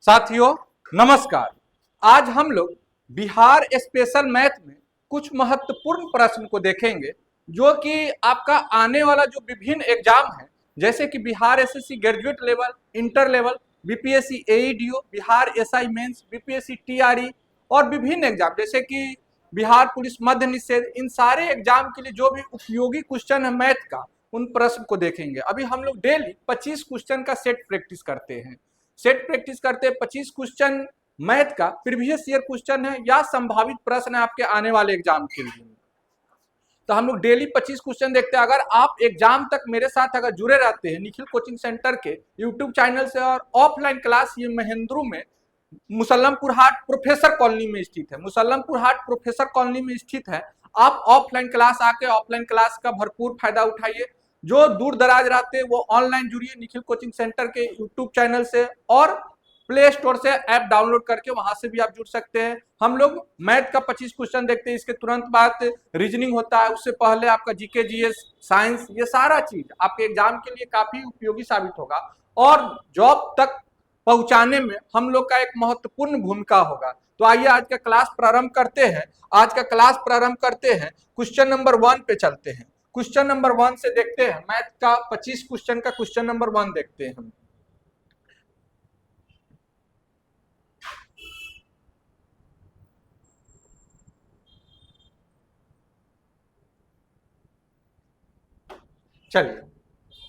साथियों नमस्कार। आज हम लोग बिहार स्पेशल मैथ में कुछ महत्वपूर्ण प्रश्न को देखेंगे जो कि आपका आने वाला जो विभिन्न एग्जाम है, जैसे कि Bihar SSC graduate level, inter level, BPSC AEDO, Bihar SI mains, BPSC TRE और विभिन्न एग्जाम जैसे कि बिहार पुलिस मध्य निषेध, इन सारे एग्जाम के लिए जो भी उपयोगी क्वेश्चन है मैथ का, उन प्रश्न को देखेंगे। अभी हम लोग डेली 25 क्वेश्चन का सेट प्रैक्टिस करते हैं। 25 क्वेश्चन मैथ का प्रीवियस ईयर क्वेश्चन है या संभावित प्रश्न है आपके आने वाले एग्जाम के लिए। तो हम लोग डेली 25 क्वेश्चन देखते हैं। अगर आप एग्जाम तक मेरे साथ अगर जुड़े रहते हैं निखिल कोचिंग सेंटर के यूट्यूब चैनल से, और ऑफलाइन क्लास ये महेंद्रू में मुसल्लमपुर हाट प्रोफेसर कॉलोनी में स्थित है, मुसल्लमपुर हाट प्रोफेसर कॉलोनी में स्थित है। आप ऑफलाइन क्लास आके ऑफलाइन क्लास का भरपूर फायदा उठाइए। जो दूर दराज रहते हैं वो ऑनलाइन जुड़िए निखिल कोचिंग सेंटर के यूट्यूब चैनल से, और प्ले स्टोर से ऐप डाउनलोड करके वहां से भी आप जुड़ सकते हैं। हम लोग मैथ का 25 क्वेश्चन देखते हैं, इसके तुरंत बाद रीजनिंग होता है, उससे पहले आपका जीके जीएस साइंस, ये सारा चीज आपके एग्जाम के लिए काफी उपयोगी साबित होगा और जॉब तक पहुंचाने में हम लोग का एक महत्वपूर्ण भूमिका होगा। तो आइए आज का क्लास प्रारंभ करते हैं। क्वेश्चन नंबर 1 पे चलते हैं। क्वेश्चन नंबर 1 से देखते हैं, मैथ का 25 क्वेश्चन का क्वेश्चन नंबर 1 देखते हैं हम। चलिए,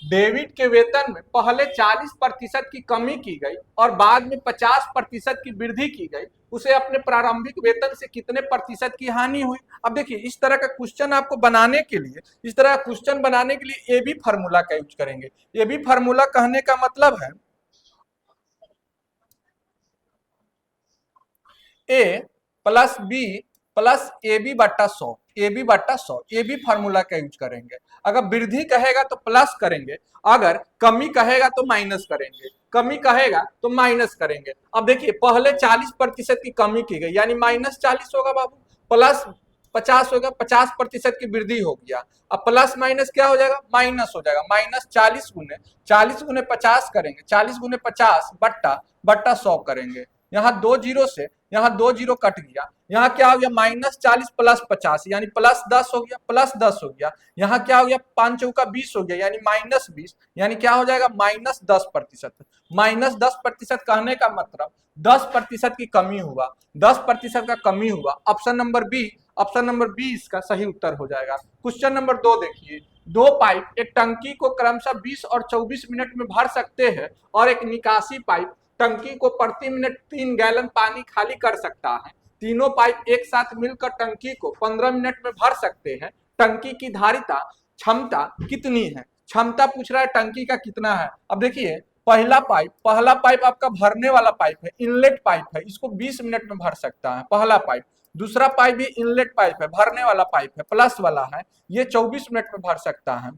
डेविड के वेतन में पहले 40% की कमी की गई और बाद में 50% की वृद्धि की गई, उसे अपने प्रारंभिक वेतन से कितने प्रतिशत की हानि हुई। अब देखिए, इस तरह का क्वेश्चन आपको बनाने के लिए, ए बी फार्मूला का यूज करेंगे। ए बी फार्मूला कहने का मतलब है A plus B plus A B बट्टा 100, ए बी फार्मूला का यूज करेंगे। अगर वृद्धि कहेगा तो प्लस करेंगे, अगर कमी कहेगा तो माइनस करेंगे। अब देखिए, पहले 40% की कमी की गई यानी -40 होगा बाबू, प्लस 50 होगा, 50% की वृद्धि हो गया। अब प्लस माइनस क्या हो जाएगा, माइनस हो जाएगा। माइनस 40 गुने 50 करेंगे, 40 गुने 50 बट्टा 100 करेंगे। यहाँ 2 जीरो से यहाँ 2 जीरो कट गया, यहाँ क्या हो गया, -40 प्लस 50 यानी प्लस 10 हो गया, यहाँ क्या हो गया, 5 चौका 20 हो गया यानी -20, यानी क्या हो जाएगा, -10%। -10% कहने का मतलब 10% की कमी हुआ, 10% का कमी हुआ। ऑप्शन नंबर बी इसका सही उत्तर हो जाएगा। क्वेश्चन नंबर 2 देखिए, 2 पाइप एक टंकी को क्रमशः 20 और 24 मिनट में भर सकते हैं और एक निकासी पाइप टंकी को प्रति मिनट 3 गैलन पानी खाली कर सकता है। तीनों पाइप एक साथ मिलकर टंकी को 15 मिनट में भर सकते हैं। टंकी की धारिता क्षमता कितनी है। क्षमता पूछ रहा है टंकी का कितना है। अब देखिए, पहला पाइप आपका भरने वाला पाइप है, इनलेट पाइप है, इसको 20 मिनट में भर सकता है पहला पाइप। दूसरा पाइप भी इनलेट पाइप है, भरने वाला पाइप है, प्लस वाला है, ये 24 मिनट में भर सकता है।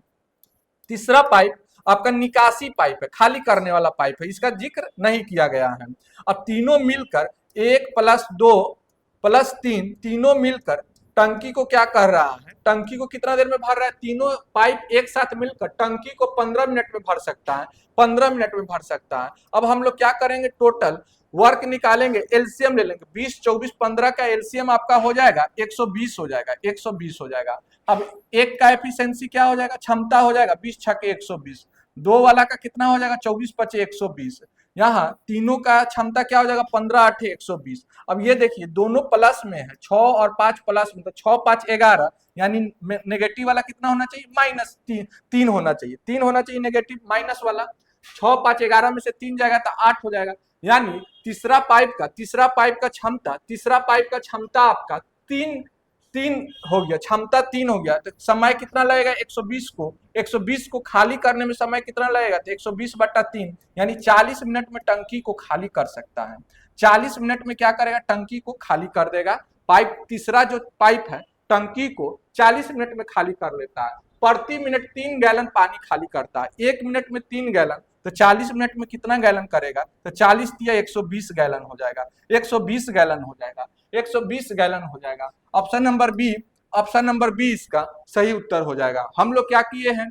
तीसरा पाइप आपका निकासी पाइप है, खाली करने वाला पाइप है, इसका जिक्र नहीं किया गया है। अब तीनों मिलकर 1 + 2 + 3 तीनों मिलकर टंकी को क्या कर रहा है, टंकी को कितना देर में भर रहा है। तीनों पाइप एक साथ मिलकर टंकी को 15 मिनट में भर सकता है, 15 मिनट में भर सकता है। अब हम लोग क्या करेंगे, टोटल वर्क निकालेंगे, एलसीएम ले लेंगे। 20 24 15 का एलसीएम आपका हो जाएगा 120 हो जाएगा। अब एक का एफिशिएंसी क्या हो जाएगा, क्षमता हो जाएगा 20 × 120। दो वाला का कितना हो जाएगा, 24 × 5 120। यहाँ तीनों का क्षमता क्या हो जाएगा, 15 × 8 120। अब ये देखिए, दोनों प्लस में है, 6 और 5 प्लस में, तो 6 5 11 यानी नेगेटिव वाला कितना होना चाहिए, -3 होना चाहिए, 3 होना चाहिए नेगेटिव, माइनस वाला 6 5 11 में से 3 जाएगा तो 8 हो जाएगा। यानी तीसरा पाइप का क्षमता आपका 3 हो गया, क्षमता 3 हो गया। तो समय कितना लगेगा, 120 को खाली करने में समय कितना लगेगा, तो 120 बट्टा 3 यानी 40 मिनट में टंकी को खाली कर सकता है। 40 मिनट में क्या करेगा, टंकी को खाली कर देगा। तीसरा जो पाइप है टंकी को 40 मिनट में खाली कर लेता है, प्रति मिनट 3 गैलन पानी खाली करता है। 1 मिनट में 3 गैलन, तो 40 मिनट में कितना गैलन करेगा, तो 40 या 120 गैलन हो जाएगा, 120 गैलन हो जाएगा। ऑप्शन नंबर बी इसका सही उत्तर हो जाएगा। हम लोग क्या किए हैं,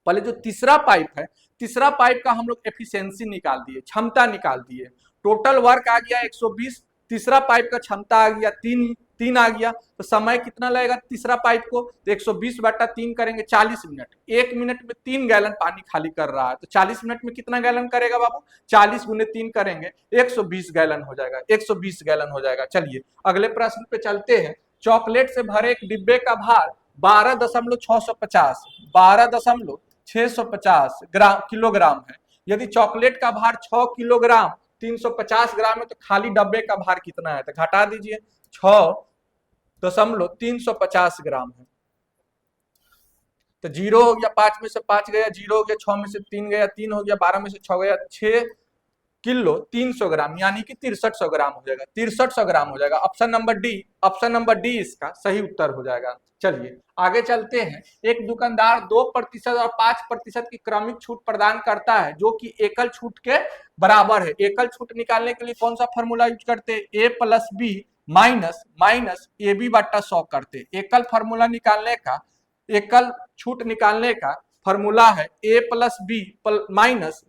पहले जो तीसरा पाइप है, तीसरा पाइप का हम लोग एफिशिएंसी निकाल दिए, क्षमता निकाल दिए। टोटल वर्क आ गया 120, तीसरा पाइप का क्षमता आ गया 3 आ गया। तो समय कितना लगेगा तीसरा पाइप को, तो 120/3 करेंगे 40 मिनट। 1 मिनट में 3 गैलन पानी खाली कर रहा है, तो 40 मिनट में कितना गैलन करेगा बाबू, 40 गुने 3 करेंगे 120 गैलन हो जाएगा, 120 गैलन हो जाएगा। चलिए अगले प्रश्न पे चलते हैं। चॉकलेट से भरे एक डिब्बे का भार 12,650 किलोग्राम है। यदि चॉकलेट का भार 6 किलोग्राम 350 ग्राम है, तो खाली डब्बे का भार कितना है, तो घटा दीजिए, 6.350 ग्राम है। तो 0 हो गया, 5 में से 5 गया, 0 हो गया, 6 में से 3 गया, 3 हो गया, 12 में से 6 गया, 6 किलो 300 ग्राम, यानी कि 6300 ग्राम हो जाएगा, 6300 ग्राम हो जाएगा। ऑप्शन नंबर डी इसका सही उत्तर हो जाएगा। चलिए आगे चलते हैं। एक दुकानदार 2% और 5% की क्रमिक छूट प्रदान करता है, जो कि एकल छूट के बराबर है। एकल छूट निकालने के लिए कौन सा फॉर्मूला यूज करते हैं, A plus B minus A B बट्टा 100 करते। एकल फॉर्मूला निकालने का, एकल छूट निकालने का फॉर्मूला है A plus B minus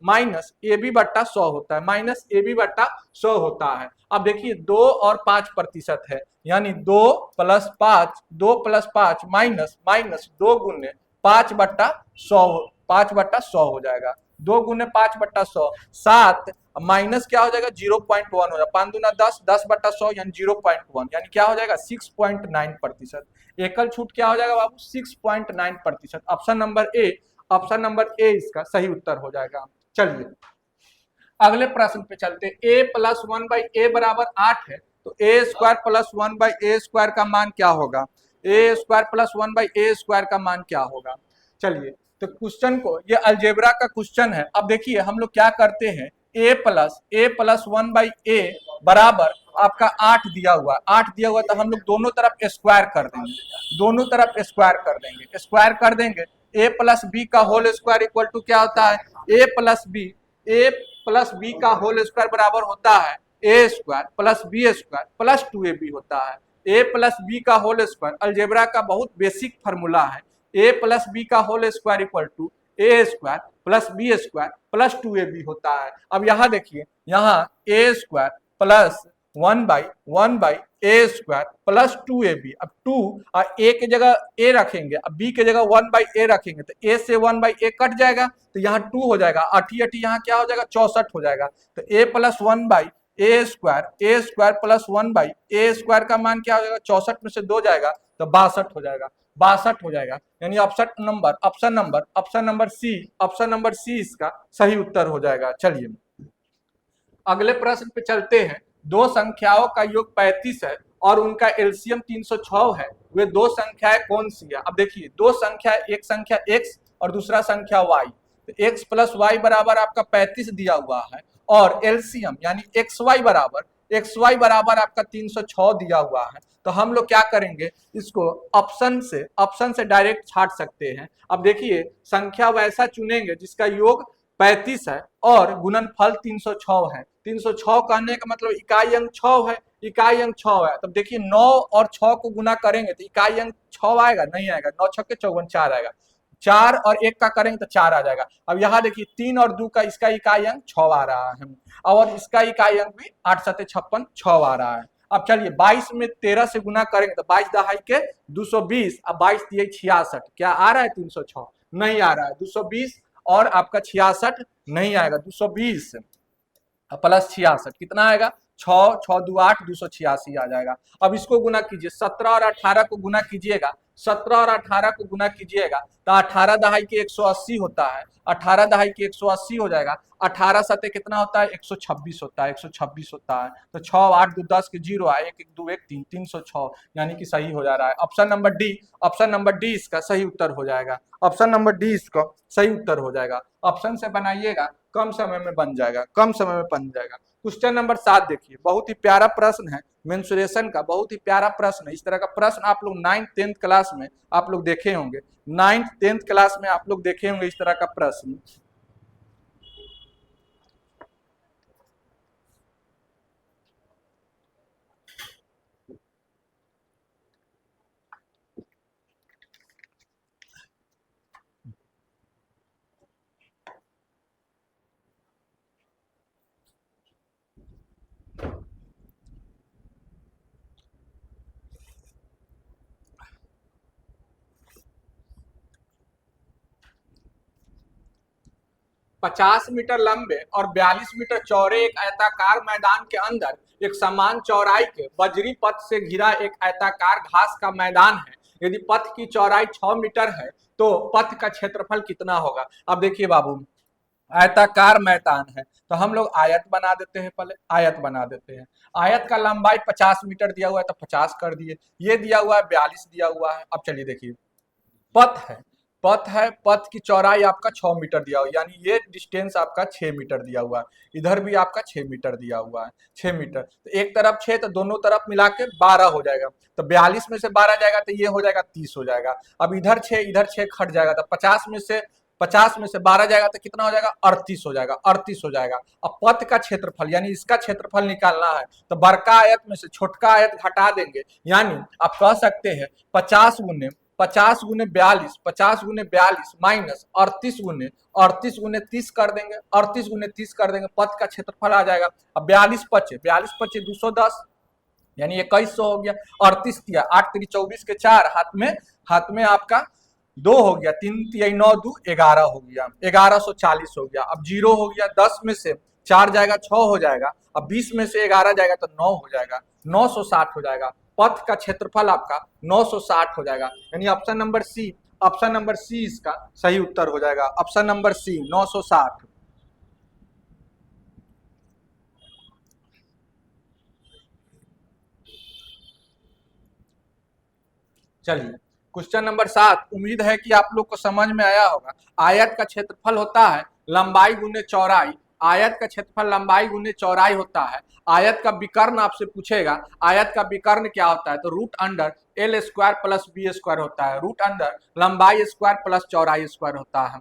A B बट्टा 100 होता है, माइनस ए बी बट्टा 100 होता है। अब देखिए 2 और 5% है, यानी 2 प्लस 5 माइनस 2 गुने 5/100, 5/100 हो जाएगा। 2 गुने 5/100 7, माइनस क्या हो जाएगा 0.1 हो जाएगा, 5 दूना 10, 10/100 यानी 0.1, यानी क्या हो जाएगा 6.9%। एकल छूट क्या हो जाएगा बाबू 6.9%। ऑप्शन नंबर ए इसका सही उत्तर हो जाएगा। चलिए अगले प्रश्न पे चलते। a प्लस 1/a बराबर 8 है, तो a square plus 1/a square का मान क्या होगा, a square plus 1/a square का मान क्या होगा। चलिए तो क्वेश्चन को, ये अलजेब्रा का क्वेश्चन है। अब देखिए हम लोग क्या करते हैं, a प्लस 1/a बराबर आपका 8 दिया हुआ, 8 दिया हुआ, तो हम लोग दोनों तरफ स्क्वायर कर देंगे, दोनों तरफ स्क्वायर कर देंगे, स्क्वायर कर देंगे। a प्लस बी का होल स्क्वायर इक्वल टू क्या होता है, a प्लस बी का होल स्क्वायर बराबर होता है A square plus B square plus 2ab होता है। ए प्लस बी का होल स्क्वायर अलजेब्रा का बहुत बेसिक फार्मूला है, ए प्लस बी का whole square equal to A square plus B square plus 2ab होता है। अब यहाँ देखिए, यहाँ A square plus 1/1 A square plus 2ab, अब 2 और ए की जगह ए रखेंगे, अब बी की जगह 1/a रखेंगे, तो ए से 1/a कट जाएगा, तो यहाँ 2 हो जाएगा, 8 यहाँ क्या हो जाएगा 64 हो जाएगा। तो a plus 1/a square plus 1/a square का मान क्या हो जाएगा, 64 में से 2 जाएगा तो 62 हो जाएगा, 62 हो जाएगा, यानी ऑप्शन नंबर सी इसका सही उत्तर हो जाएगा। चलिए अगले प्रश्न पे चलते हैं। दो संख्याओं का योग 35 है और उनका एलसीएम 306 है, वे दो संख्याएं कौन सी है। अब देखिए दो संख्या, एक संख्या x और दूसरा संख्या y, तो x प्लस वाई बराबर आपका 35 दिया हुआ है, और एलसीएम यानी xy बराबर आपका 306 दिया हुआ है। तो हम लोग क्या करेंगे, इसको ऑप्शन से डायरेक्ट छाट सकते हैं। अब देखिए संख्या वैसा चुनेंगे जिसका योग 35 है और गुणनफल 306 है। 306 कहने का मतलब इकाई अंक 6 है, इकाई अंक 6 है। तब देखिए 9 और 6 को गुना करेंगे तो इकाई अंक 6 आएगा, नहीं आएगा, 9 छक्के 54 4 आएगा, 4 और 1 का करेंगे तो 4 आ जाएगा। अब यहाँ देखिए 3 और 2 का इसका इकाई अंक 6 आ रहा है, और इसका इकाई अंक भी 8 7 56 6 आ रहा है। अब चलिए 22 में 13 से गुना करेंगे तो 22 दहाई के 220, अब 22 दिए 66, क्या आ रहा है 306, नहीं आ रहा है, 220 और आपका 66 नहीं आएगा, 220 प्लस 66 कितना आएगा, 6 6 2 8 286 आ जाएगा। अब इसको गुना कीजिए, 17 और 18 को गुना कीजिएगा, 17 और 18 को गुना कीजिएगा तो 18 दहाई के 180 होता है, 18 दहाई के 180 हो जाएगा, 18 सते कितना होता है 126 होता है, 126 होता है। तो 6 8 2 10 के 0 आए, 1 1 2 1 3 306, यानी कि सही हो जा रहा है। ऑप्शन नंबर डी इसका सही उत्तर हो जाएगा, ऑप्शन नंबर डी इसका सही उत्तर हो जाएगा। ऑप्शन से बनाइएगा, कम समय में बन जाएगा, कम समय में बन जाएगा। क्वेश्चन नंबर 7 देखिए, बहुत ही प्यारा प्रश्न है, मेंसुरेशन का बहुत ही प्यारा प्रश्न है। इस तरह का प्रश्न आप लोग 9th 10th क्लास में आप लोग देखे होंगे, 9th 10th क्लास में आप लोग देखे होंगे इस तरह का प्रश्न। 50 मीटर लंबे और 42 मीटर चौड़े एक आयताकार मैदान के अंदर एक समान चौड़ाई के बजरी पथ से घिरा एक आयताकार घास का मैदान है। यदि पथ की चौड़ाई 6 मीटर है तो पथ का क्षेत्रफल कितना होगा। अब देखिए बाबू, आयताकार मैदान है तो हम लोग आयत बना देते हैं, पहले आयत बना देते हैं। आयत का लंबाई 50 मीटर दिया हुआ है तो 50 कर दिए, ये दिया हुआ है 42 दिया हुआ है। अब चलिए देखिए, पथ है, पथ है, पथ की चौड़ाई आपका 6 मीटर दिया हुआ है, यानी ये डिस्टेंस आपका 6 मीटर दिया हुआ है। इधर भी आपका 6 मीटर दिया हुआ है, 6 मीटर। तो एक तरफ 6 तो दोनों तरफ मिला के 12 हो जाएगा। तो 42 में से 12 जाएगा तो ये हो जाएगा 30 हो जाएगा। अब इधर 6 हट जाएगा तो 50 में से 12 जाएगा तो कितना हो जाएगा, 38 हो जाएगा, 38 हो जाएगा। अब पथ का क्षेत्रफल यानी इसका क्षेत्रफल निकालना है तो बड़का आयत में से छोटका आयत घटा देंगे, यानी आप कह सकते हैं 50 गुने 42 माइनस 38 गुने 30 कर देंगे, 38 गुने 30 कर देंगे, पथ का क्षेत्रफल आ जाएगा। अब 42 पचे 210 यानी 2100 हो गया। 38 दिया 8 3 24 के 4 हाथ में आपका 2 हो गया, 3 3 9 2 11 हो गया, 1140 हो गया। अब 0 हो गया, 10 में से 4 जाएगा 6 हो जाएगा। अब 20 में से 11 जाएगा तो 9 हो जाएगा, 960 हो जाएगा। पथ का क्षेत्रफल आपका 960 हो जाएगा, यानी ऑप्शन नंबर सी इसका सही उत्तर हो जाएगा। Option number C 960। चलिए, क्वेश्चन नंबर 7, उम्मीद है कि आप लोग को समझ में आया होगा। आयत का क्षेत्रफल होता है लंबाई गुने चौड़ाई, आयत का क्षेत्रफल लंबाई गुने चौड़ाई होता है। आयत का विकर्ण आपसे पूछेगा, आयत का विकर्ण क्या होता है, तो root under L square plus B square होता है, रूट अंडर लंबाई स्क्वायर प्लस चौड़ाई स्क्वायर होता है।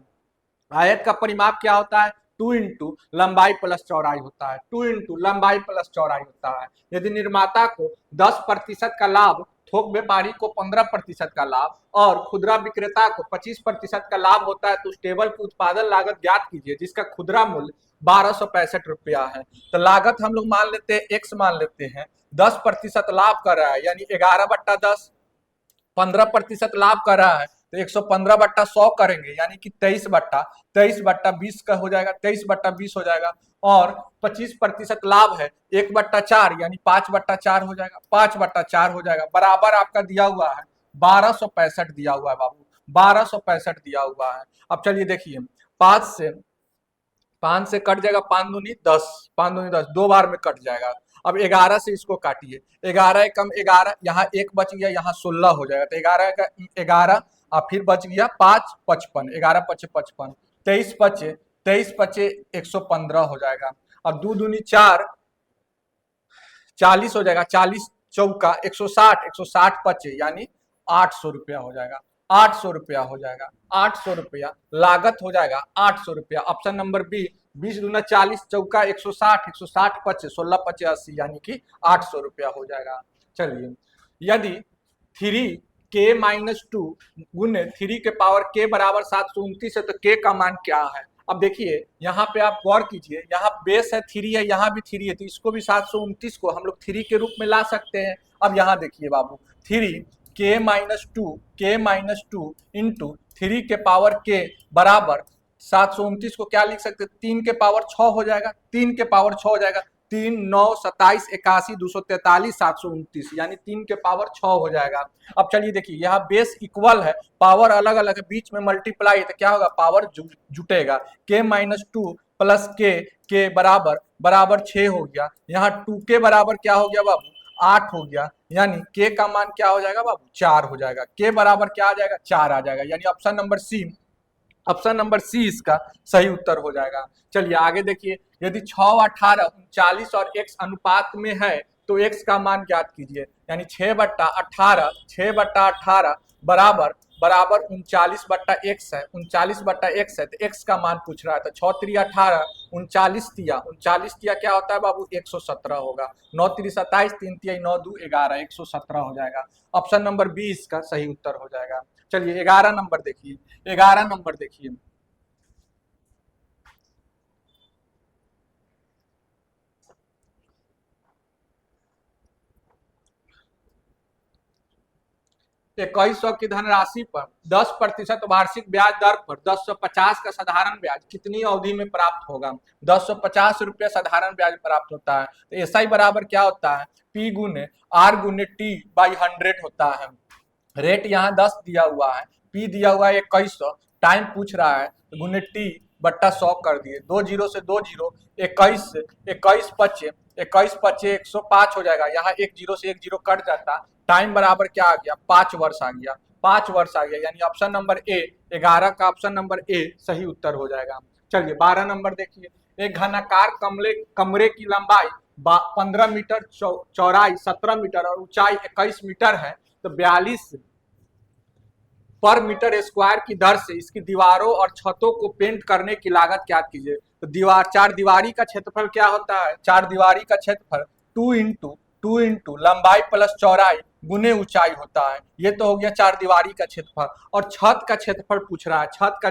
आयत का परिमाप क्या होता है, 2 इंटू लंबाई प्लस चौड़ाई होता है, 2 इंटू लंबाई प्लस चौड़ाई होता है। यदि निर्माता को 10% का लाभ, थोक व्यापारी को 15% का लाभ और खुदरा विक्रेता को 25% का लाभ होता है तो उस टेबल की उत्पादन लागत ज्ञात कीजिए जिसका खुदरा मूल्य 1265 रुपया है। तो लागत हम लोग मान लेते हैं, एक्स मान लेते हैं, 10% लाभ कर रहा है यानी 11/10, 15% लाभ कर रहा है तो 115/100 करेंगे यानी कि 23/20 का हो जाएगा, 23/20 हो जाएगा। और 25% लाभ है 1/4 यानी 5/4 हो जाएगा, 5/4 हो जाएगा। बराबर आपका दिया हुआ है 1265 दिया हुआ है बाबू, 1265 दिया हुआ है। अब चलिए देखिए, 5 से कट जाएगा, 5 दूनी 10, 5 दूनी 10, 2 बार में कट जाएगा। अब 11 से इसको काटिए, 11 कम 11, यहाँ 1 बच गया, यहाँ 16 हो जाएगा। तो 11 का 11 और फिर बच गया 5 55, 11 पचे 55, 23 पचे 115 हो जाएगा। अब 2 दूनी 4, 40 हो जाएगा, 40 चौका 160, 160 पचे यानी 800 रुपया हो जाएगा, 800 रुपया हो जाएगा, 800 रुपया लागत हो जाएगा, 800 रुपया। ऑप्शन नंबर बी, 20 दूना 40 चौका 160, 160 पचे 16 पचे 80 यानी कि 800 रुपया हो जाएगा। चलिए, यदि 3k-2 गुने 3 के पावर k बराबर 729 है तो k का मान क्या है। अब देखिए यहाँ पे आप गौर कीजिए, यहाँ बेस है 3 है, यहाँ भी 3 है, तो इसको भी 729 को हम लोग 3 के रूप में ला सकते हैं। अब यहाँ देखिए बाबू, 3k-2 इंटू 3 के पावर k बराबर 729 को क्या लिख सकते हैं, 3 के पावर 6 हो जाएगा, 3 के पावर 6 हो जाएगा, 3 9 27 81 243 729 यानी 3 के पावर 6 हो जाएगा। अब चलिए देखिए, यहाँ बेस इक्वल है, पावर अलग अलग है, बीच में मल्टीप्लाई है तो क्या होगा, पावर जुटेगा। k-2 प्लस के बराबर बराबर 6 हो गया, यहाँ 2k बराबर क्या हो गया बाबू, 8 हो गया, यानी k का मान क्या हो जाएगा बाबू, 4 हो जाएगा। k बराबर क्या आ जाएगा, 4 आ जाएगा, यानी ऑप्शन नंबर सी इसका सही उत्तर हो जाएगा। चलिए आगे देखिए, यदि 6 18 39 और x अनुपात में है तो x का मान ज्ञात कीजिए, यानी 6/18 बराबर बराबर 39/x है, 39/x है तो x का मान पूछ रहा है। तो 6 3 18, 39 तिया क्या होता है बाबू, 117 होगा, 9 3 27, 3 3 9 2 11, 117 हो जाएगा। ऑप्शन नंबर बी इसका सही उत्तर हो जाएगा। चलिए 11 नंबर देखिए, 11 नंबर देखिए, 2100 की धनराशि पर 10% वार्षिक ब्याज दर पर 1050 का साधारण ब्याज कितनी अवधि में प्राप्त होगा? 1050 रुपये साधारण ब्याज प्राप्त होता है। तो एसआई बराबर क्या होता है? पी गुने आर गुने टी बाई 100 होता है। रेट यहाँ 10 दिया हुआ है, पी दिया हुआ है 2100, टाइम पूछ रहा है गुने टी बट्टा 100 कर दिए, 2 जीरो से 2 जीरो, 21 21 पच्चे 105 हो जाएगा। यहाँ 1 जीरो से 1 जीरो कट जाता, टाइम बराबर क्या आ गया? 5 वर्ष आ गया। 5 वर्ष आ गया, यानी ऑप्शन नंबर ए 11 का ऑप्शन नंबर ए सही उत्तर हो जाएगा। चलिए 12 नंबर देखिए, एक घनाकार कमरे की लंबाई 15 मीटर, चौड़ाई 17 मीटर और ऊंचाई 21 मीटर है, तो 42 पर मीटर स्क्वायर की दर से इसकी दीवारों और छतों को पेंट करने की लागत क्या कीजिए? तो चार दीवारी का क्षेत्रफल क्या होता है? चार दीवारी का क्षेत्रफल 2 इंटू लंबाई प्लस चौड़ाई गुने ऊंचाई होता है। ये तो हो गया चार दीवारी का क्षेत्रफल। और छत का क्षेत्रफल पूछ रहा है, छत का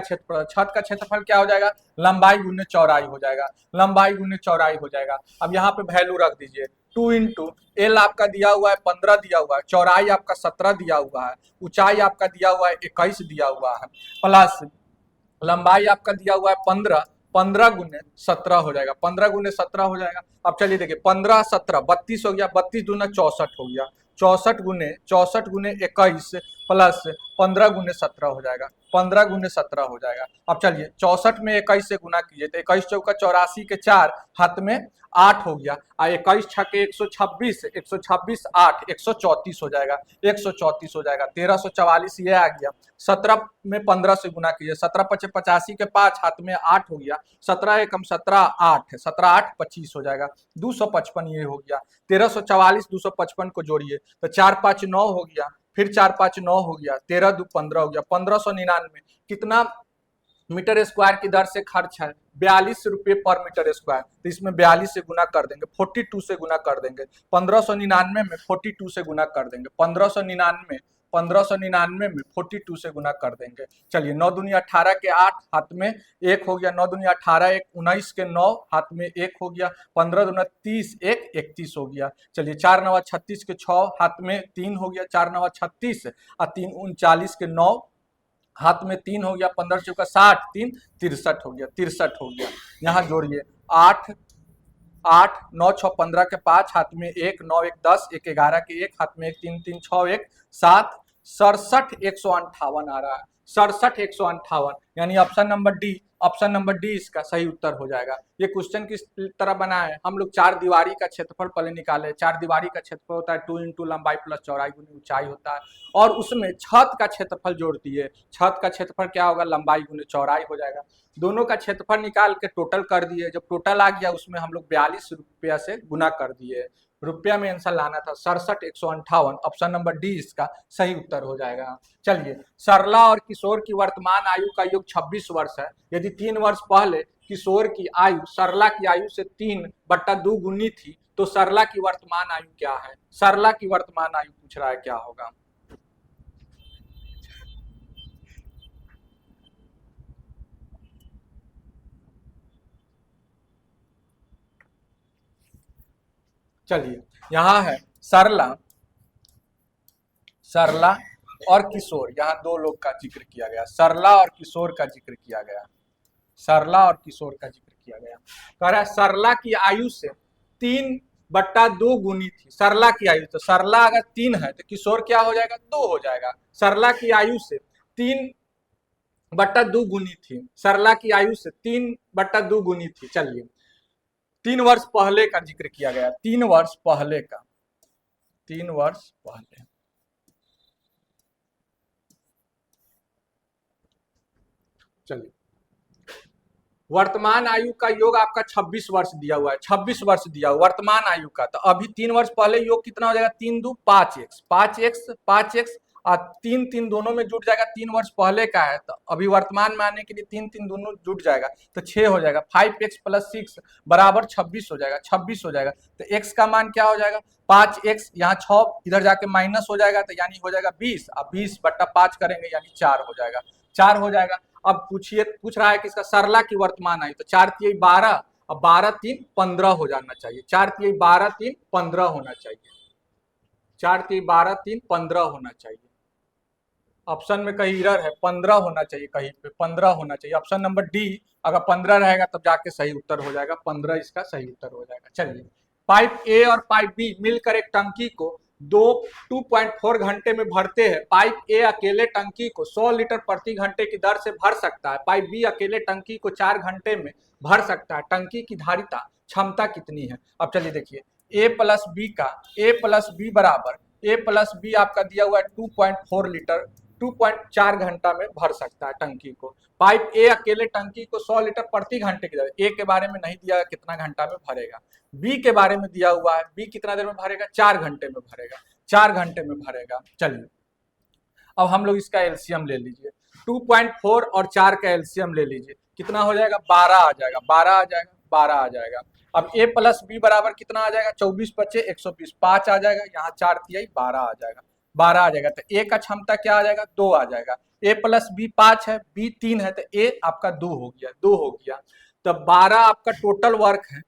क्षेत्रफल क्या हो जाएगा? लंबाई गुने चौड़ाई हो जाएगा, लंबाई गुने चौड़ाई हो जाएगा। अब यहाँ पे वैल्यू रख दीजिए, 2 इंटू एल आपका दिया हुआ है 15 दिया हुआ है, चौड़ाई आपका 17 दिया हुआ है, ऊंचाई आपका दिया हुआ है 21 दिया हुआ है, प्लस लंबाई आपका दिया हुआ है 15, 15 गुने 17 हो जाएगा, 15 गुने 17 हो जाएगा। अब चलिए देखिए 15 17 32 हो गया, 32 दूना 64 हो गया, 64 गुने 21 प्लस 15 गुने 17 हो जाएगा, 15 गुने 17 हो जाएगा। अब चलिए 64 में 21 से गुना कीजिए तो 21 चौका 84 के 4 हाथ में 8 हो गया, 21 छके 126, 126 8 134 हो जाएगा, 134 हो जाएगा। 1344 ये आ गया। 17 में 15 से गुना कीजिए, 17 पचे 85 के 5 हाथ में 8 हो गया, 17 एकम 17 8, 17 8 25 हो जाएगा, 255 ये हो गया। 1344 255 को जोड़िए तो 4 5 9 हो गया, फिर 4 5 9 हो गया, 13 2 15 हो गया, 1599 कितना मीटर स्क्वायर की दर से खर्च है? 42 रुपये पर मीटर स्क्वायर। तो इसमें 42 से गुना कर देंगे, 42 से गुना कर देंगे, 1599 में 42 से गुना कर देंगे, 1599 में 42 से गुना कर देंगे। चलिए 9 दूनी 18 के 8 हाथ में 1 हो गया, 9 दूनी 18 1 19 के 9 हाथ में 1 हो गया, 15 दूना 30 1 31 हो गया। चलिए 4 9 36 के 6 हाथ में 3 हो गया, 4 9 36 और 3 39 के 9 हाथ में 3 हो गया, 15 चौका 60 3 63 हो गया, 63 हो गया। यहाँ जोड़िए 8 8 9 6 15 के 5 हाथ में 1 9 1 10 1 11 के 1 हाथ में 1 3 3 6 1 7 67 158 आ रहा है, 67 158, यानी ऑप्शन नंबर डी इसका सही उत्तर हो जाएगा। ये क्वेश्चन किस तरह बना है? हम लोग चार दीवारी का क्षेत्रफल पहले निकाले। चार दीवारी का क्षेत्रफल होता है 2 इंटू लंबाई प्लस चौड़ाई गुनी ऊंचाई होता है, और उसमें छत का क्षेत्रफल जोड़ दिए। छत का क्षेत्रफल क्या होगा? लंबाई गुने चौड़ाई हो जाएगा। दोनों का क्षेत्रफल निकाल के टोटल कर दिए, जब टोटल आ गया उसमें हम लोग 42 रुपया से गुना कर दिए। रुपया में आंसर लाना था 67 158, ऑप्शन नंबर डी इसका सही उत्तर हो जाएगा। चलिए सरला और किशोर की वर्तमान आयु का योग 26 वर्ष है। यदि 3 वर्ष पहले किशोर की आयु सरला की आयु से 3/2 गुनी थी, तो सरला की वर्तमान आयु क्या है? सरला की वर्तमान आयु पूछ रहा है, क्या होगा? चलिए यहाँ है सरला और किशोर, यहाँ दो लोग का जिक्र किया गया, सरला और किशोर का जिक्र किया गया, सरला और किशोर का जिक्र किया गया। कह रहा है सरला की आयु से 3/2 गुनी थी। सरला की आयु, तो सरला अगर 3 है तो किशोर क्या हो जाएगा? 2 हो जाएगा। सरला की आयु से 3/2 गुनी थी, सरला की आयु से 3/2 गुनी थी। चलिए 3 वर्ष पहले का जिक्र किया गया, 3 वर्ष पहले का, 3 वर्ष पहले। चलिए वर्तमान आयु का योग आपका 26 वर्ष दिया हुआ है, 26 वर्ष दिया हुआ वर्तमान आयु का। तो अभी 3 वर्ष पहले योग कितना हो जाएगा? 3 2 5x 5x और 3 3 दोनों में जुट जाएगा, 3 वर्ष पहले का है तो अभी वर्तमान में आने के लिए 3 3 दोनों जुट जाएगा तो 6 हो जाएगा। 5x + 6 बराबर 26 हो जाएगा, 26 हो जाएगा। तो x का मान क्या हो जाएगा? 5x, यहाँ 6 इधर जाके माइनस हो जाएगा तो यानी हो जाएगा 20, अब 20/5 करेंगे यानी 4 हो जाएगा, 4 हो जाएगा। अब पूछ रहा है कि इसका सरला की वर्तमान आयु, तो 4 3 12 और 12 3 15 हो जाना चाहिए, 4 3 12 3 15 होना चाहिए, 4 3 12 3 15 होना चाहिए। ऑप्शन में कहीं एरर है, 15 होना चाहिए, कहीं पे 15 होना चाहिए। ऑप्शन नंबर डी, अगर 15 रहेगा तब जाके सही उत्तर हो जाएगा, 15 इसका सही उत्तर हो जाएगा। चलिए, पाइप ए और पाइप बी मिलकर एक टंकी को 2.4 घंटे में भरते हैं। पाइप ए अकेले टंकी को 100 लीटर प्रति घंटे की दर से भर सकता है। पाइप बी अकेले टंकी को 4 घंटे में भर सकता है। टंकी की धारिता क्षमता कितनी है? अब चलिए देखिए, ए प्लस बी का, ए प्लस बी बराबर, ए प्लस बी आपका दिया हुआ है 2.4 लीटर, 2.4 घंटा में भर सकता है टंकी को। पाइप ए अकेले टंकी को 100 लीटर प्रति घंटे की दर, ए के बारे में नहीं दिया कितना घंटा में भरेगा, बी के बारे में दिया हुआ है, बी कितना देर में भरेगा, 4 घंटे में भरेगा, 4 घंटे में भरेगा। चलिए, अब हम लोग इसका एलसीएम ले लीजिए, 2.4 और 4 का एलसीएम ले लीजिए, कितना हो जाएगा, 12 आ जाएगा, 12 आ जाएगा, 12 आ जाएगा। अब ए प्लस बी बराबर कितना आ जाएगा, 24 बचे 120, 5 आ जाएगा, यहाँ 4 तिहाई 12 आ जाएगा, 12 आ जाएगा। तो ए का क्षमता क्या आ जाएगा, 2 आ जाएगा। ए प्लस बी 5 है, बी 3 है, तो ए आपका 2 हो गया, 2 हो गया। तो 12 आपका टोटल वर्क है,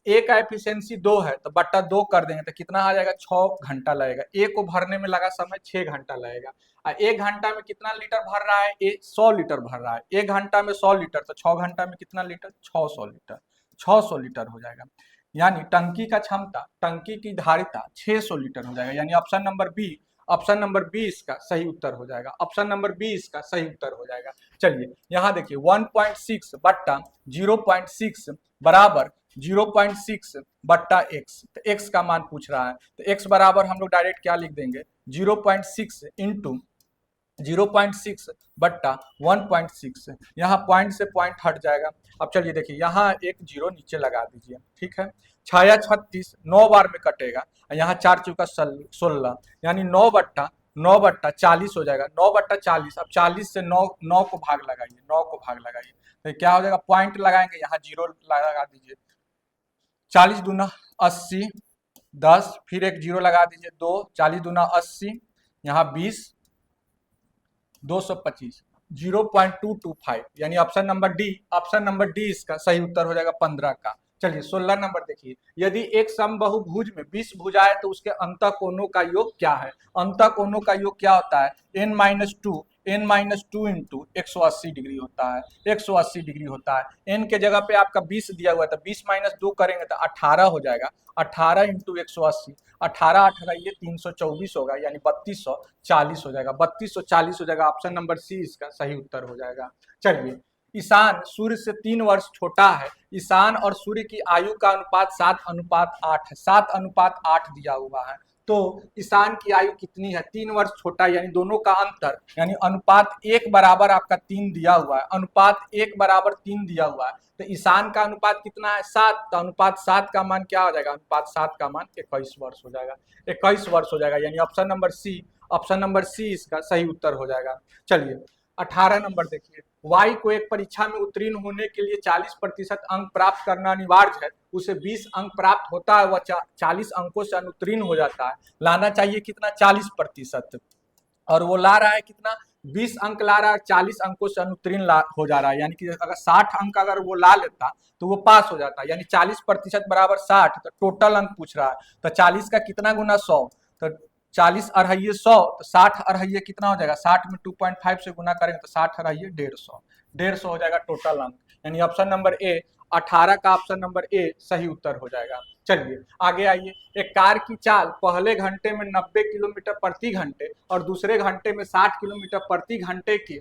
ए का एफिशिएंसी 2 है, तो बट्टा 2 कर देंगे तो कितना आ जाएगा, 6 घंटा लगेगा। ए को भरने में लगा समय 6 घंटा लगेगा। 1 घंटा में कितना लीटर भर रहा है, ए 100 लीटर भर रहा है। 1 घंटा में 100 लीटर, तो 6 घंटा में कितना लीटर, 600 लीटर, 600 लीटर हो जाएगा। यानी टंकी का क्षमता, टंकी की धारिता 600 लीटर हो जाएगा। यानी option number B, option number B इसका सही उत्तर हो जाएगा, ऑप्शन नंबर बी इसका सही उत्तर हो जाएगा। चलिए, यहाँ देखिए 1.6 बट्टा 0.6 बराबर 0.6 बट्टा एक्स, तो एक्स का मान पूछ रहा है, तो एक्स बराबर हम लोग डायरेक्ट क्या लिख देंगे, 0.6 इंटू 0.6 बट्टा 1.6, यहाँ पॉइंट से पॉइंट हट जाएगा। अब चलिए देखिए, यहाँ एक जीरो नीचे लगा दीजिए, ठीक है। 6 36 9 बार में कटेगा, यहाँ 4 चौका 16, यानी 9 बट्टा 40 हो जाएगा, 9/40। अब 40 से 9 को भाग लगाइए, 9 को भाग लगाइए, तो क्या हो जाएगा, पॉइंट लगाएंगे, यहाँ जीरो लगा दीजिए, 40 दूना 80, 10, फिर एक जीरो लगा दीजिए, 2, 40 दूना 80, यहाँ 20, 225, 0.225, यानी option number D, option number D इसका सही उत्तर हो जाएगा 15 का। चलिए 16 नंबर देखिए, यदि एक समबाहुभुज में 20 भुजाएं तो उसके अंतःकोणों का योग क्या है? अंतःकोणों का योग क्या होता है, n-2 इंटू 180 डिग्री होता है, 180 डिग्री होता है। n के जगह पे आपका 20 दिया हुआ है, तो 20 - 2 करेंगे तो 18 हो जाएगा, 18 इंटू 180, 18 ये 324 होगा, यानी 3240 हो जाएगा, 3240 हो जाएगा। ऑप्शन नंबर सी इसका सही उत्तर हो जाएगा। चलिए, ईशान सूर्य से 3 वर्ष छोटा है। ईशान और सूर्य की आयु का अनुपात 7:8 है, 7:8 दिया हुआ है। तो ईशान की आयु कितनी है, 3 वर्ष छोटा, यानी दोनों का अंतर, यानी अनुपात 1 बराबर आपका 3 दिया हुआ है, अनुपात 1 बराबर 3 दिया हुआ है। तो ईशान का अनुपात कितना है, 7, तो अनुपात 7 का मान क्या हो जाएगा, अनुपात 7 का मान 21 वर्ष हो जाएगा, 21 वर्ष हो जाएगा। यानी option number C, option number C इसका सही उत्तर हो जाएगा। चलिए 18 नंबर देखिए, y को एक परीक्षा में उत्तीर्ण होने के लिए 40% अंक प्राप्त करना अनिवार्य है, उसे 20 अंक प्राप्त होता है, वह 40 अंकों से अनुत्तीर्ण हो जाता है। लाना चाहिए कितना, 40%, और वो ला रहा है कितना, 20 अंक ला रहा है, 40 अंकों से अनुत्तीर्ण हो जा रहा है। यानी कि अगर 60 अंक अगर वो ला लेता तो वो पास हो जाता, यानी 40% बराबर 60, तो टोटल अंक पूछ रहा है, तो 40 का कितना गुना 100, तो 40 अढ़ाई 100, तो 60 अढ़ाई कितना हो जाएगा, 60 में 2.5 से गुना करेंगे तो 60 अढ़ाई 150, 150 हो जाएगा टोटल अंक। यानी ऑप्शन नंबर ए, 18 का ऑप्शन नंबर ए सही उत्तर हो जाएगा। चलिए आगे आइए, एक कार की चाल पहले घंटे में 90 किलोमीटर प्रति घंटे और दूसरे घंटे में 60 किलोमीटर प्रति घंटे की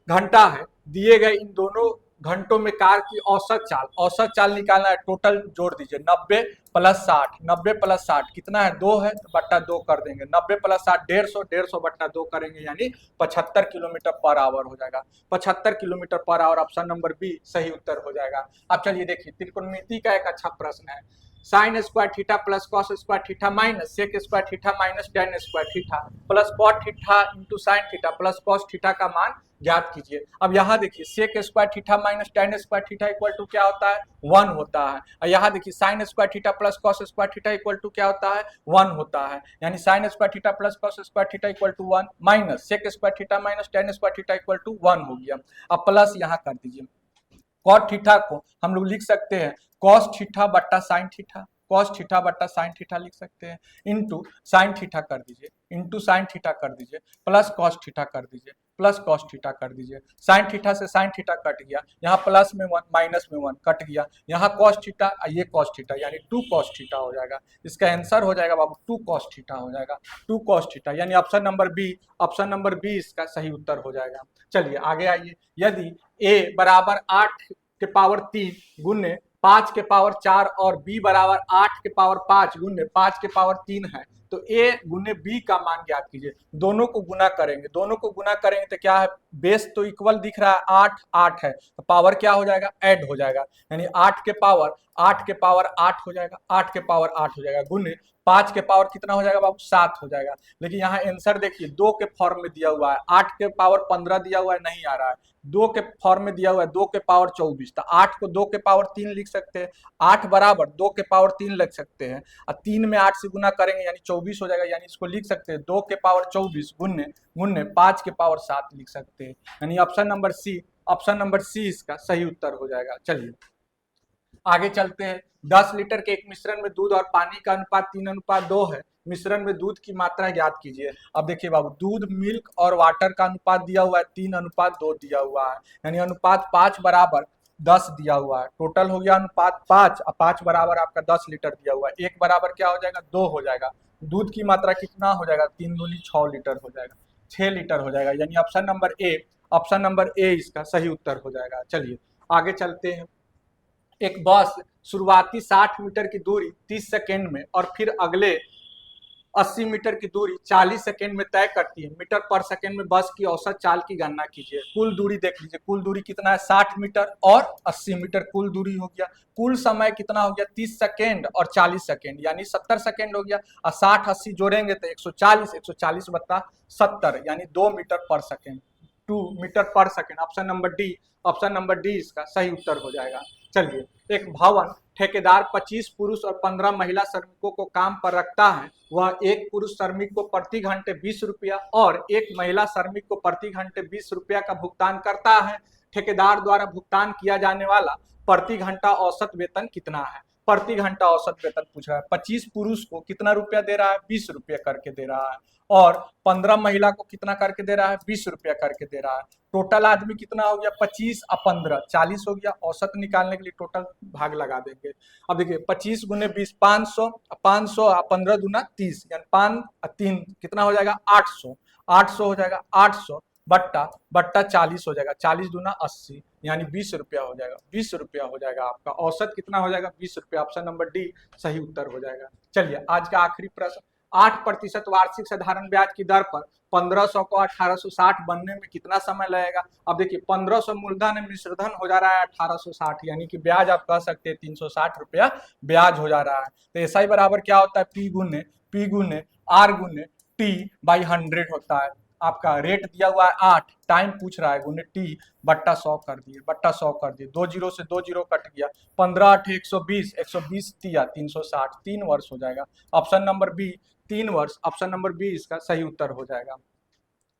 घंटा है। दिए गए इन दोनों घंटों में कार की औसत चाल निकालना है। टोटल जोड़ दीजिए, 90 + 60, 90 + 60 कितना है, 2 है, तो बट्टा 2 कर देंगे, 90 + 60 150, 150 बट्टा 2 करेंगे, यानी 75 किलोमीटर पर आवर हो जाएगा, 75 kilometre per hour. Option number B सही उत्तर हो जाएगा। अब चलिए देखिए, त्रिकोणमिति का एक अच्छा प्रश्न है, sin square theta plus cos square theta minus sec square theta minus tan square theta plus cot theta into sine theta plus cos theta का मान ज्ञात कीजिए। अब यहाँ देखिए, sec square theta minus tan square theta equal to क्या होता है, 1 होता है। और यहाँ देखिए, sine square theta plus cos square theta equal to क्या होता है, 1 होता है। यानी sine square theta plus cos square theta equal to 1 minus sec square theta minus tan square theta equal to 1 हो गया। अब प्लस यहाँ कर दीजिए, कॉट थीटा को हम लोग लिख सकते हैं कॉस थीटा बट्टा साइन थीटा, कॉस थीटा बट्टा साइन थीटा लिख सकते हैं, इंटू साइन थीटा कर दीजिए, इंटू साइन थीटा कर दीजिए, प्लस कॉस थीटा कर दीजिए, प्लस कॉस थीटा कर दीजिए। साइन थीटा से साइन थीटा कट गया, यहाँ प्लस में 1 माइनस में 1 कट गया, यहाँ कॉस थीटा ये कॉस थीटा यानी 2 कॉस थीटा हो जाएगा। इसका आंसर हो जाएगा बाबू 2 कॉस थीटा हो जाएगा, 2 कॉस थीटा यानी ऑप्शन नंबर बी इसका सही उत्तर हो जाएगा। चलिए आगे आइए, यदि a बराबर 8 के पावर 3 गुने 5 के पावर 4 और b बराबर 8 के पावर 5 गुने 5 के पावर 3 है, तो a गुने b का मान ज्ञात कीजिए। दोनों को गुना करेंगे, दोनों को गुना करेंगे तो क्या है, बेस तो इक्वल दिख रहा है, 8 8 है, तो पावर क्या हो जाएगा, ऐड हो जाएगा, यानी 8 के पावर 8 हो जाएगा, 8 के पावर 8 हो जाएगा, गुने 5 के पावर कितना हो जाएगा बाबू, 7 हो जाएगा। लेकिन यहाँ आंसर देखिए 2 के फॉर्म में दिया हुआ है, 8 के पावर 15 दिया हुआ है, नहीं आ रहा है, 2 के फॉर्म में दिया हुआ है 2 के पावर 24, तो 8 को 2 के पावर 3 लिख सकते हैं, 8 बराबर 2 के पावर 3 लिख सकते हैं, और 3 में 8 से गुना करेंगे यानी 24 हो जाएगा, यानी इसको लिख सकते हैं 2 के पावर 24 गुन्ने गुन्ने 5 के पावर 7 लिख सकते हैं, यानी ऑप्शन नंबर सी इसका सही उत्तर हो जाएगा। चलिए आगे चलते हैं, 10 लीटर के एक मिश्रण में दूध और पानी का अनुपात 3:2 है, मिश्रण में दूध की मात्रा ज्ञात कीजिए। अब देखिए बाबू, दूध मिल्क और वाटर का अनुपात दिया हुआ है 3:2 दिया हुआ है, यानी अनुपात 5 बराबर 10 दिया हुआ है, टोटल हो गया अनुपात 5 और 5 बराबर आपका 10 लीटर दिया हुआ है, 1 बराबर क्या हो जाएगा, 2 हो जाएगा, दूध की मात्रा कितना हो जाएगा, 3 दूनी 6 लीटर हो जाएगा, 6 लीटर हो जाएगा, यानी ऑप्शन नंबर ए इसका सही उत्तर हो जाएगा। चलिए आगे चलते हैं, एक बस शुरुआती 60 मीटर की दूरी 30 सेकेंड में और फिर अगले 80 मीटर की दूरी 40 सेकेंड में तय करती है, मीटर पर सेकेंड में बस की औसत चाल की गणना कीजिए। कुल दूरी देख लीजिए, कुल दूरी कितना है, 60 मीटर और 80 मीटर कुल दूरी हो गया, कुल समय कितना हो गया, 30 सेकेंड और 40 सेकेंड यानी 70 सेकेंड हो गया, और 60 80 जोड़ेंगे तो 140 बता 70 यानी 2 मीटर पर सेकेंड, 2 मीटर पर सेकेंड, ऑप्शन नंबर डी इसका सही उत्तर हो जाएगा। चलिए, एक भवन ठेकेदार 25 पुरुष और 15 महिला श्रमिकों को काम पर रखता है, वह एक पुरुष श्रमिक को प्रति घंटे 20 रुपया और एक महिला श्रमिक को प्रति घंटे 20 रुपया का भुगतान करता है। ठेकेदार द्वारा भुगतान किया जाने वाला प्रति घंटा औसत वेतन कितना है, प्रति घंटा औसत वेतन पूछ रहा है। 25 पुरुष को कितना रुपया दे रहा है, 20 रुपया करके दे रहा है, और 15 महिला को कितना करके दे रहा है, 20 रुपया करके दे रहा है। टोटल आदमी कितना हो गया, 25 और 15 40 हो गया। औसत निकालने के लिए टोटल भाग लगा देंगे। अब देखिए 25 गुने 20 500, 500 और 15 दूना 30 यानी 5 और 3 कितना हो जाएगा, 800, 800 हो जाएगा, 800 बट्टा 40 हो जाएगा, 40 दूना 80 यानी 20 रुपया हो जाएगा, 20 रुपया हो जाएगा। आपका औसत कितना हो जाएगा, 20 रुपया, ऑप्शन नंबर डी सही उत्तर हो जाएगा। चलिए आज का आखिरी प्रश्न, 8% वार्षिक साधारण ब्याज की दर पर 1500 को 1860 बनने में कितना समय लगेगा। अब देखिए 1500 मूलधन है, मिश्रधन हो जा रहा है 1860 यानी कि ब्याज आप कह सकते हैं 360 रुपया ब्याज हो जा रहा है। तो ऐसा ही बराबर क्या होता है, पी गुने आर गुने टी बाई 100 होता है। आपका रेट दिया हुआ है 8, टाइम पूछ रहा है, गुने टी बट्टा 100 कर दिए, 2 जीरो से 2 जीरो कट गया, 15 8 120, 120 तिया 360, 3 वर्ष हो जाएगा। ऑप्शन नंबर बी 3 वर्ष, ऑप्शन नंबर बी इसका सही उत्तर हो जाएगा।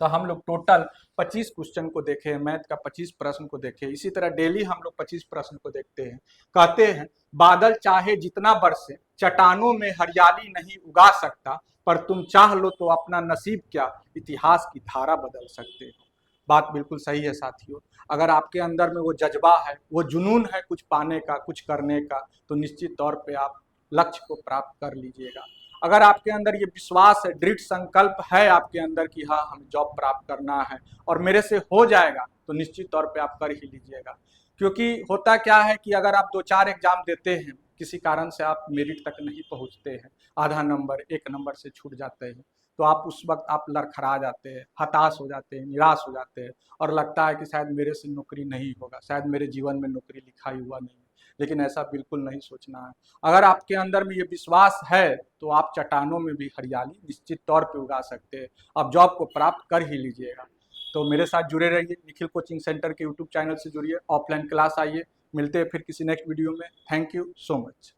तो हम लोग टोटल 25 क्वेश्चन को देखे हैं, मैथ का 25 प्रश्न को देखे, इसी तरह डेली हम लोग 25 प्रश्न को देखते हैं। कहते हैं बादल चाहे जितना बरसे चट्टानों में हरियाली नहीं उगा सकता, पर तुम चाह लो तो अपना नसीब क्या इतिहास की धारा बदल सकते हो। बात बिल्कुल सही है साथियों। अगर आपके अंदर में वो जज्बा है, वो जुनून है कुछ पाने का, कुछ करने का, तो निश्चित तौर पे आप लक्ष्य को प्राप्त कर लीजिएगा। अगर आपके अंदर ये विश्वास है, दृढ़ संकल्प है आपके अंदर कि हाँ हमें जॉब प्राप्त करना है और मेरे से हो जाएगा, तो निश्चित तौर पे आप कर ही लीजिएगा। क्योंकि होता क्या है कि अगर आप 2-4 एग्जाम देते हैं, किसी कारण से आप मेरिट तक नहीं पहुंचते हैं, आधा नंबर 1 नंबर से छूट जाते हैं, तो आप उस वक्त आप लड़खड़ा जाते हैं, हताश हो जाते हैं, निराश हो जाते हैं और लगता है कि शायद मेरे से नौकरी नहीं होगा, शायद मेरे जीवन में नौकरी लिखा ही हुआ नहीं है। लेकिन ऐसा बिल्कुल नहीं सोचना है। अगर आपके अंदर में ये विश्वास है तो आप चट्टानों में भी हरियाली निश्चित तौर पे उगा सकते हैं। आप जॉब को प्राप्त कर ही लीजिएगा। तो मेरे साथ जुड़े रहिए, निखिल कोचिंग सेंटर के यूट्यूब चैनल से जुड़िए, ऑफलाइन क्लास आइए। मिलते हैं फिर किसी नेक्स्ट वीडियो में। Thank you so much.